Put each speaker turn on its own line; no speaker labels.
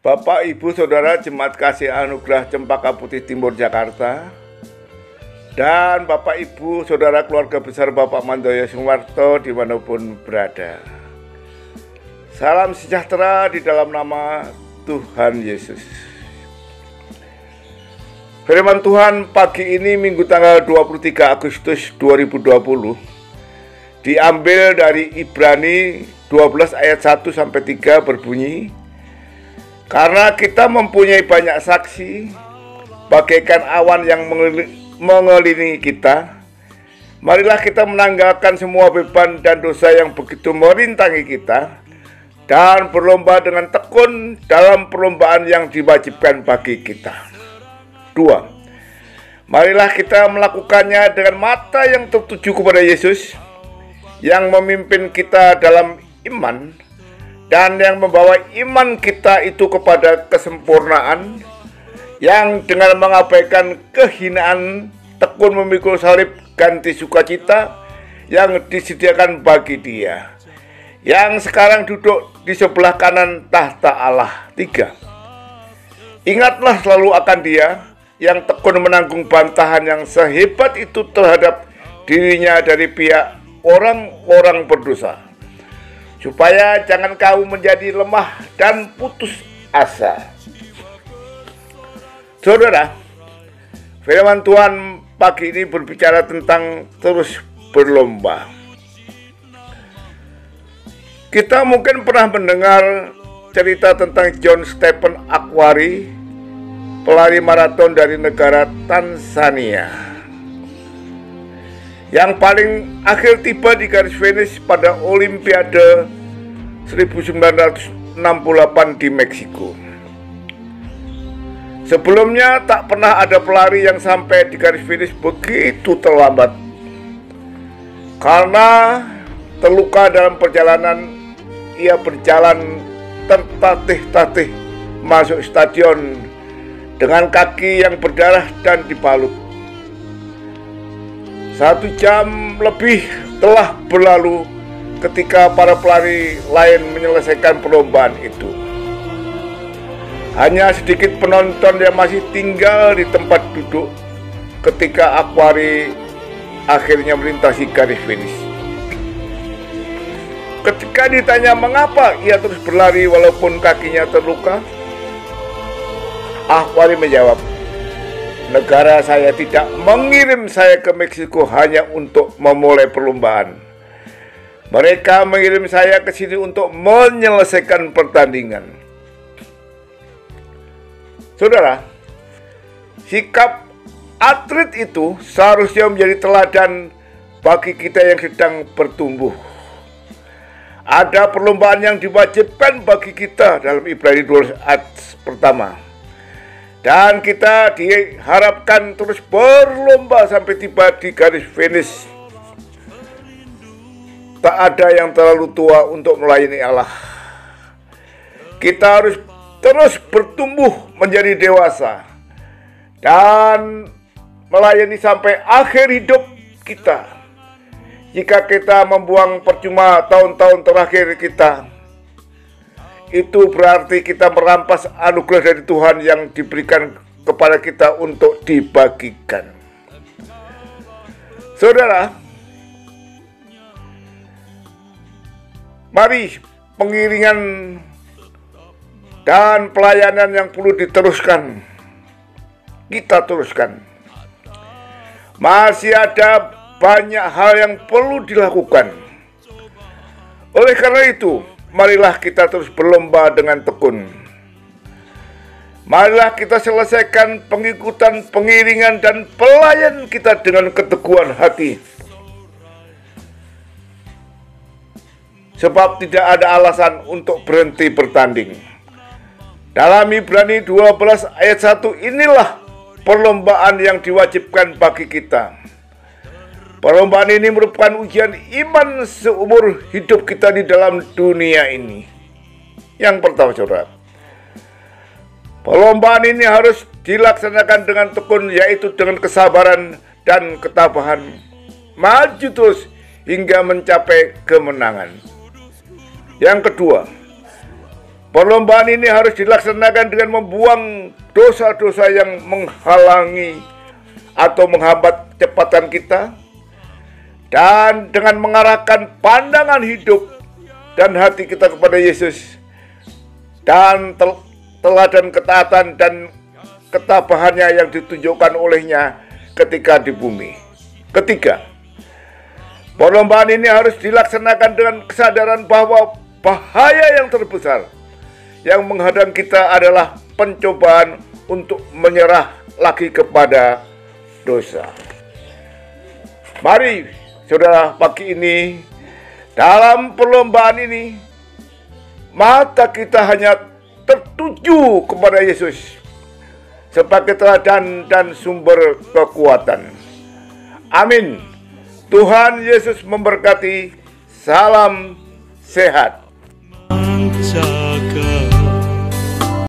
Bapak, Ibu, Saudara Jemaat Kasih Anugerah Cempaka Putih Timur Jakarta, dan Bapak, Ibu, Saudara keluarga besar Bapak Mandoyo Sumarto dimanapun berada. Salam sejahtera di dalam nama Tuhan Yesus. Firman Tuhan pagi ini Minggu tanggal 23 Agustus 2020 diambil dari Ibrani 12 ayat 1 sampai 3 berbunyi, karena kita mempunyai banyak saksi bagaikan awan yang mengelilingi kita, marilah kita menanggalkan semua beban dan dosa yang begitu merintangi kita, dan berlomba dengan tekun dalam perlombaan yang diwajibkan bagi kita. 2. Marilah kita melakukannya dengan mata yang tertuju kepada Yesus, yang memimpin kita dalam iman, dan yang membawa iman kita itu kepada kesempurnaan, yang dengan mengabaikan kehinaan tekun memikul salib ganti sukacita yang disediakan bagi Dia, yang sekarang duduk di sebelah kanan tahta Allah. 3. Ingatlah selalu akan Dia yang tekun menanggung bantahan yang sehebat itu terhadap dirinya dari pihak orang-orang berdosa, supaya jangan kau menjadi lemah dan putus asa. Saudara, firman Tuhan pagi ini berbicara tentang terus berlomba. Kita mungkin pernah mendengar cerita tentang John Stephen Akhwari, pelari maraton dari negara Tanzania, yang paling akhir tiba di garis finish pada Olimpiade 1968 di Meksiko. Sebelumnya tak pernah ada pelari yang sampai di garis finish begitu terlambat. Karena terluka dalam perjalanan, ia berjalan tertatih-tatih masuk stadion dengan kaki yang berdarah dan dibalut. 1 jam lebih telah berlalu ketika para pelari lain menyelesaikan perlombaan itu. Hanya sedikit penonton yang masih tinggal di tempat duduk ketika Akhwari akhirnya melintasi garis finish. Ketika ditanya mengapa ia terus berlari walaupun kakinya terluka, Akhwari menjawab, negara saya tidak mengirim saya ke Meksiko hanya untuk memulai perlombaan. Mereka mengirim saya ke sini untuk menyelesaikan pertandingan. Saudara, sikap atlet itu seharusnya menjadi teladan bagi kita yang sedang bertumbuh. Ada perlombaan yang diwajibkan bagi kita dalam Ibrani 12 ayat pertama. Dan kita diharapkan terus berlomba sampai tiba di garis finish. Tak ada yang terlalu tua untuk melayani Allah. Kita harus terus bertumbuh menjadi dewasa dan melayani sampai akhir hidup kita. Jika kita membuang percuma tahun-tahun terakhir kita, itu berarti kita merampas anugerah dari Tuhan yang diberikan kepada kita untuk dibagikan. Saudara, mari pengiringan dan pelayanan yang perlu diteruskan, kita teruskan. Masih ada banyak hal yang perlu dilakukan. Oleh karena itu, marilah kita terus berlomba dengan tekun. Marilah kita selesaikan pengikutan, pengiringan, dan pelayan kita dengan keteguhan hati. Sebab tidak ada alasan untuk berhenti bertanding. Dalam Ibrani 12 ayat 1 inilah perlombaan yang diwajibkan bagi kita. Perlombaan ini merupakan ujian iman seumur hidup kita di dalam dunia ini. Yang pertama, saudara, perlombaan ini harus dilaksanakan dengan tekun, yaitu dengan kesabaran dan ketabahan. Maju terus hingga mencapai kemenangan. Yang kedua, Perlombaan ini harus dilaksanakan dengan membuang dosa-dosa yang menghalangi atau menghambat kecepatan kita, dan dengan mengarahkan pandangan hidup dan hati kita kepada Yesus, dan teladan ketaatan dan ketabahannya yang ditunjukkan olehnya ketika di bumi. Ketiga, perlombaan ini harus dilaksanakan dengan kesadaran bahwa bahaya yang terbesar yang menghadang kita adalah pencobaan untuk menyerah lagi kepada dosa. Mari saudara, pagi ini dalam perlombaan ini mata kita hanya tertuju kepada Yesus sebagai teladan dan sumber kekuatan. Amin. Tuhan Yesus memberkati. Salam sehat.